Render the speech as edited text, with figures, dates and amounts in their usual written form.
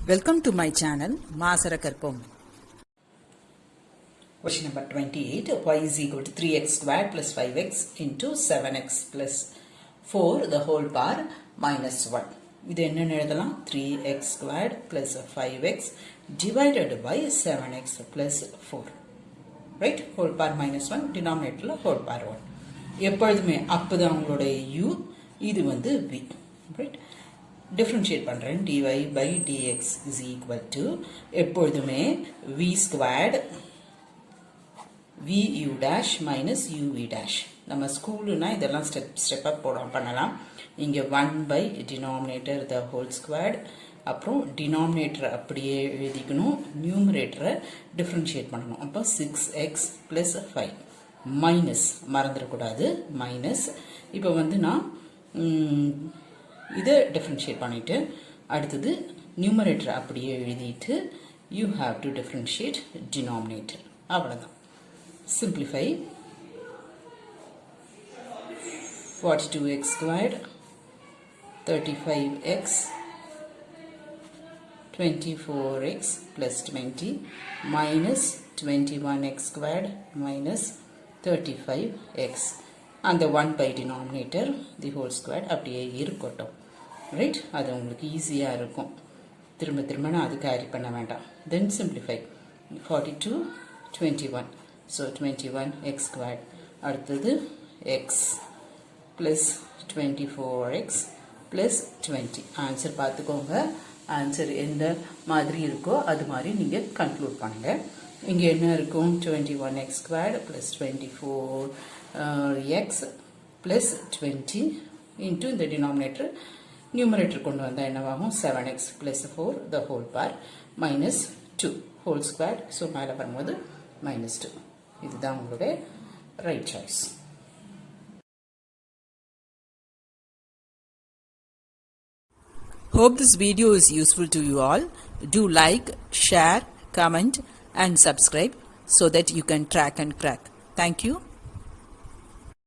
Welcome to my channel Maasarakarpom. Question number 28. Y is equal to 3x squared plus 5x into 7x plus 4 the whole power minus 1. இது என்னன்னு எழுதலாம் 3x squared plus 5x divided by 7x plus 4. Right? Whole power minus 1. Denominator whole power 1. எப்பொழுதுமே அப்பதான் உங்களுடைய u இது வந்து v. Right? Differentiate பண்றேன் dy by dx is equal to எப்பொழுதுமே v squared vu dash minus uv dash. நம்ம ஸ்கூலுனா இதெல்லாம் step up பண்ணலாம். இங்க 1 by denominator the whole squared. அப்புறம் denominator அப்படியே எழுதிக்கணும். numerator differentiate பண்ணணும். அப்போ 6x plus 5 minus மறந்துடக்கூடாது minus. இப்போ வந்து நான் இதை differentiate பண்ணிட்டு அடுத்தது numerator அப்படியே எழுதிட்டு you have to differentiate denominator. அவ்வளவுதான். Simplify 42x squared 35x 24x plus 20 minus 21x squared minus 35x and the 1 by denominator the whole squared அப்படியே இருக்கட்டும். Right? அது உங்களுக்கு ஈஸியா இருக்கும். திரும்ப நான் அது கேரி பண்ண வேண்டாம். Then simplify 42 21. So 21x squared அடுத்தது x plus 24x plus 20. Answer பார்த்துக்கோங்க. ஆன்சர் எந்த மாதிரி இருக்கோ அது மாதிரி நீங்க கன்க்ளூட் பண்ணுங்க. இங்க என்ன இருக்கும் 21x squared plus 24x plus 20 into the denominator numerator கொண்டு வந்தா என்னவாகும் 7x plus 4 the whole power minus 2 whole squared. So மேல வரும்போது minus 2. இதுதான் உங்களுடைய right choice. Hope this video is useful to you all. Do like, share, comment and subscribe so that you can track and crack. Thank you.